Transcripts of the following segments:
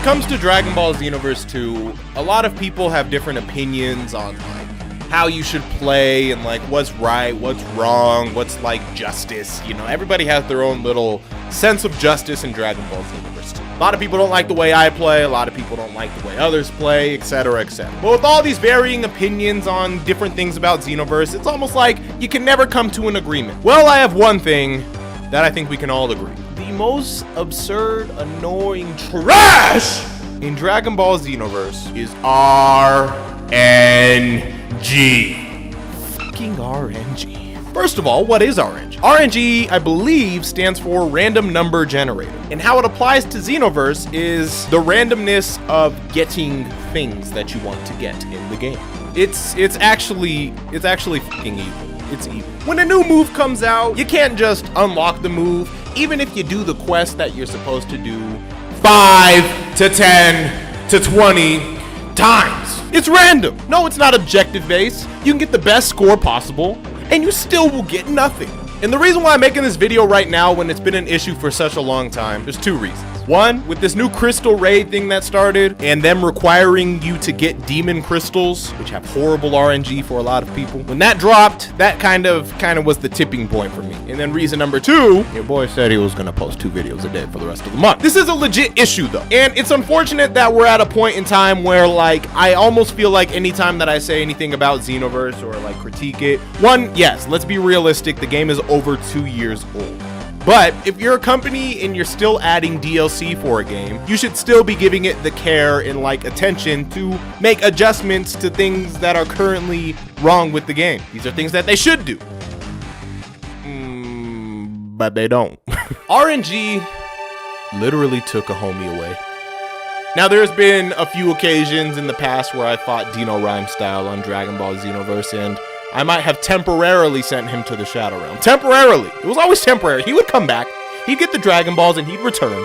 comes to Dragon Ball Xenoverse 2, a lot of people have different opinions on like how you should play and like what's right, what's wrong, what's like justice. You know, everybody has their own little sense of justice in Dragon Ball Xenoverse 2. A lot of people don't like the way I play, a lot of people don't like the way others play, etc, etc. But with all these varying opinions on different things about Xenoverse, it's almost like you can never come to an agreement. Well, I have one thing that I think we can all agree. The most absurd, annoying trash in Dragon Ball Xenoverse is RNG. Fucking RNG. First of all, what is RNG? RNG, I believe, stands for Random Number Generator. And how it applies to Xenoverse is the randomness of getting things that you want to get in the game. It's actually fucking evil. It's evil. When a new move comes out, you can't just unlock the move, even if you do the quest that you're supposed to do 5 to 10 to 20 times. It's random. No, it's not objective based. You can get the best score possible, and you still will get nothing. And the reason why I'm making this video right now when it's been an issue for such a long time, there's two reasons. One, with this new crystal raid thing that started and them requiring you to get demon crystals, which have horrible RNG for a lot of people. When that dropped, that kind of was the tipping point for me. And then reason number two, your boy said he was gonna post 2 videos a day for the rest of the month. This is a legit issue though. And it's unfortunate that we're at a point in time where like, I almost feel like anytime that I say anything about Xenoverse or like critique it, one, yes, let's be realistic, the game is over 2 years old. But if you're a company and you're still adding DLC for a game, you should still be giving it the care and like attention to make adjustments to things that are currently wrong with the game. These are things that they should do. But they don't. RNG literally took a homie away. Now there's been a few occasions in the past where I fought Dino Rhyme style on Dragon Ball Xenoverse, and I might have temporarily sent him to the Shadow Realm. Temporarily. It was always temporary. He would come back, he'd get the Dragon Balls, and he'd return.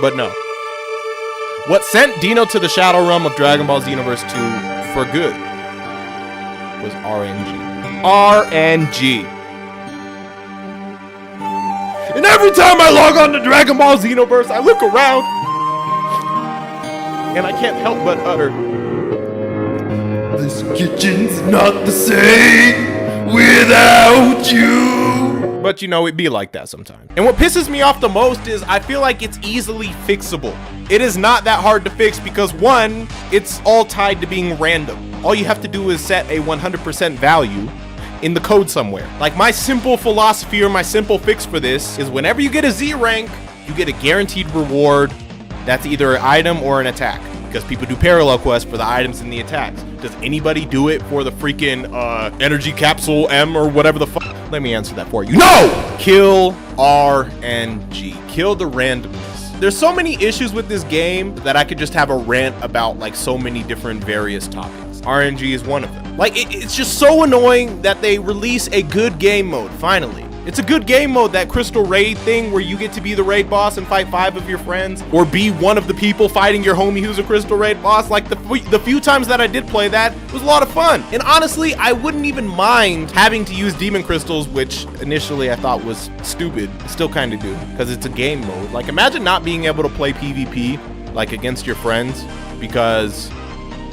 But no. What sent Dino to the Shadow Realm of Dragon Ball Xenoverse 2 for good was RNG. RNG. And every time I log on to Dragon Ball Xenoverse, I look around, and I can't help but utter, "This kitchen's not the same without you." But you know, it be like that sometimes. And what pisses me off the most is I feel like it's easily fixable. It is not that hard to fix because one, it's all tied to being random. All you have to do is set a 100% value in the code somewhere. Like my simple philosophy or my simple fix for this is whenever you get a Z rank, you get a guaranteed reward. That's either an item or an attack. Because people do parallel quests for the items and the attacks. Does anybody do it for the freaking energy capsule M or whatever the fuck? Let me answer that for you. No! Kill RNG. Kill the randomness. There's so many issues with this game that I could just have a rant about like so many different various topics. RNG is one of them. Like it's just so annoying that they release a good game mode finally. It's a good game mode, that crystal raid thing where you get to be the raid boss and fight 5 of your friends, or be one of the people fighting your homie who's a crystal raid boss. Like the few times that I did play that, it was a lot of fun. And honestly, I wouldn't even mind having to use demon crystals, which initially I thought was stupid. I still kind of do, because it's a game mode. Like imagine not being able to play PvP like against your friends because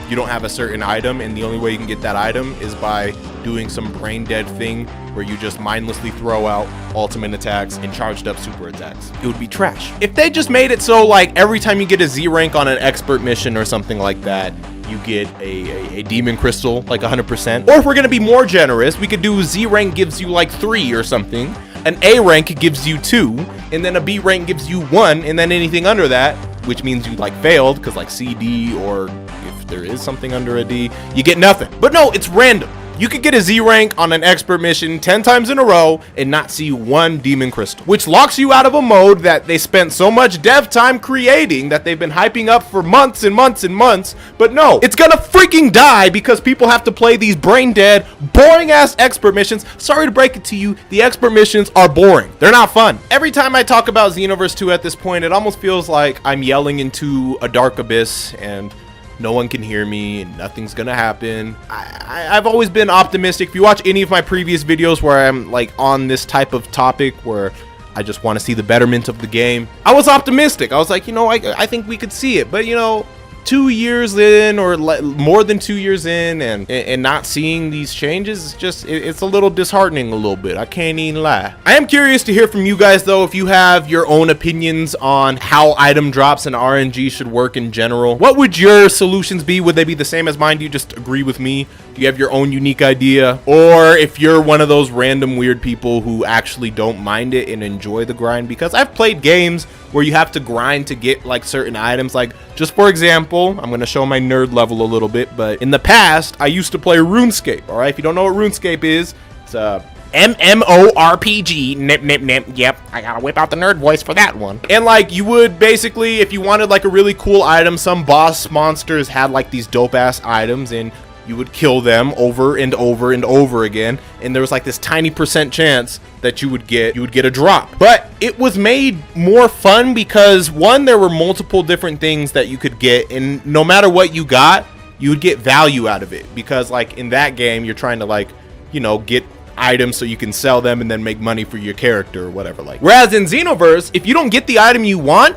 you don't have a certain item, and the only way you can get that item is by doing some brain dead thing where you just mindlessly throw out ultimate attacks and charged up super attacks. It would be trash. If they just made it so like every time you get a Z rank on an expert mission or something like that, you get a demon crystal like 100%. Or if we're gonna be more generous, we could do Z rank gives you like 3 or something, an A rank gives you 2, and then a B rank gives you 1, and then anything under that, which means you like failed, because like C, D, or if there is something under a D, you get nothing. But no, it's random. You could get a Z rank on an expert mission 10 times in a row and not see 1 demon crystal, which locks you out of a mode that they spent so much dev time creating that they've been hyping up for months and months and months. But no, it's gonna freaking die because people have to play these brain dead, boring ass expert missions. Sorry to break it to you, the expert missions are boring. They're not fun. Every time I talk about Xenoverse 2 at this point, it almost feels like I'm yelling into a dark abyss and no one can hear me and nothing's gonna happen. I've always been optimistic. If you watch any of my previous videos where I'm like on this type of topic where I just want to see the betterment of the game. I was optimistic. I was like, you know, I think we could see it, but you know, 2 years in, or more than 2 years in, and not seeing these changes, is just, it's a little disheartening a little bit. I can't even lie. I am curious to hear from you guys though, if you have your own opinions on how item drops and RNG should work in general. What would your solutions be? Would they be the same as mine? Do you just agree with me? Do you have your own unique idea? Or if you're one of those random weird people who actually don't mind it and enjoy the grind? Because I've played games where you have to grind to get like certain items. Like, just for example, I'm gonna show my nerd level a little bit, but in the past I used to play RuneScape. All right, if you don't know what RuneScape is, it's a MMORPG. Nip nip nip. Yep, I gotta whip out the nerd voice for that one. And like, you would basically, if you wanted like a really cool item, some boss monsters had like these dope ass items, and you would kill them over and over and over again, and there was like this tiny % chance that you would get a drop. But it was made more fun because, one, there were multiple different things that you could get, and no matter what you got, you would get value out of it, because like in that game you're trying to, like, you know, get items so you can sell them and then make money for your character or whatever. Like, whereas in Xenoverse, if you don't get the item you want,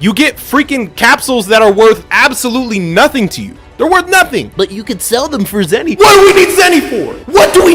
you get freaking capsules that are worth absolutely nothing to you. They're worth nothing, but you could sell them for Zenny. What do we need Zenny for? What do we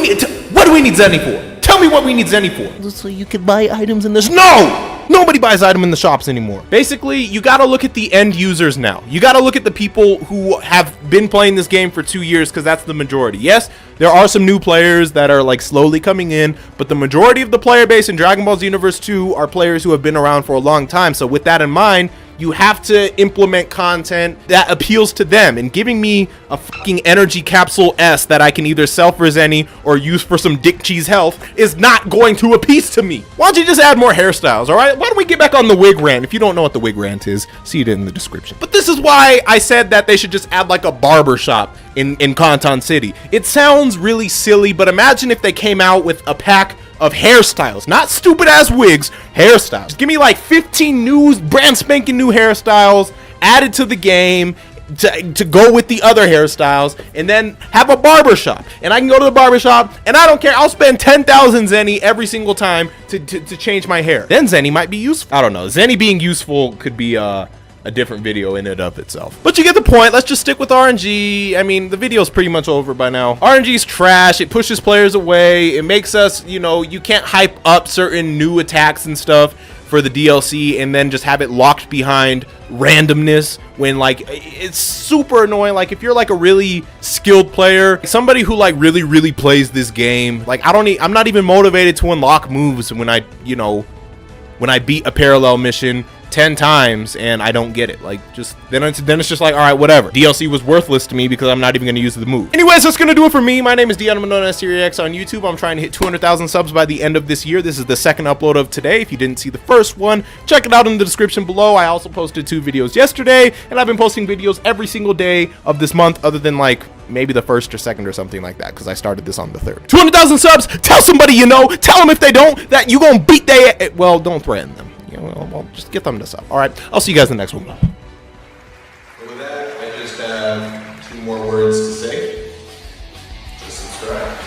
need Zenny for? Tell me what we need Zenny for. So you could buy items in this. No! Nobody buys item in the shops anymore. Basically, you gotta look at the end users now. You gotta look at the people who have been playing this game for 2 years, because that's the majority. Yes, there are some new players that are like slowly coming in, but the majority of the player base in Dragon Ball Xenoverse 2 are players who have been around for a long time. So with that in mind, you have to implement content that appeals to them, and giving me a fucking energy capsule S that I can either sell for Zenny or use for some dick cheese health is not going to appeal to me. Why don't you just add more hairstyles, all right? Why don't we get back on the wig rant? If you don't know what the wig rant is, see it in the description. But this is why I said that they should just add like a barber shop in Canton City. It sounds really silly, but imagine if they came out with a pack of hairstyles, not stupid ass wigs, hairstyles. Just give me like 15 new, brand spanking new hairstyles added to the game to go with the other hairstyles, and then have a barbershop, and I can go to the barbershop and I don't care, I'll spend 10,000 Zenny every single time to change my hair. Then Zenny might be useful. I don't know, Zenny being useful could be a different video in and of itself, but you get the point. Let's just stick with RNG. I mean, the video's pretty much over by now. RNG's trash. It pushes players away. It makes us, you know, you can't hype up certain new attacks and stuff for the DLC and then just have it locked behind randomness, when like it's super annoying. Like, if you're like a really skilled player, somebody who like really plays this game, like I'm not even motivated to unlock moves when I beat a parallel mission 10 times and I don't get it. Like, just then it's just like, all right, whatever. DLC was worthless to me because I'm not even going to use the move. Anyways, that's going to do it for me. My name is Deion. I'm known as SeeReax on YouTube. I'm trying to hit 200,000 subs by the end of this year. This is the second upload of today. If you didn't see the first one, check it out in the description below. I also posted 2 videos yesterday, and I've been posting videos every single day of this month, other than like maybe the 1st or 2nd or something like that, because I started this on the 3rd. 200,000 subs. Tell somebody you know. Tell them if they don't that you gonna beat they. Well, don't threaten them. Well, just get them to sub. All right, I'll see you guys in the next one. And with that, I just have 2 more words to say. Just subscribe.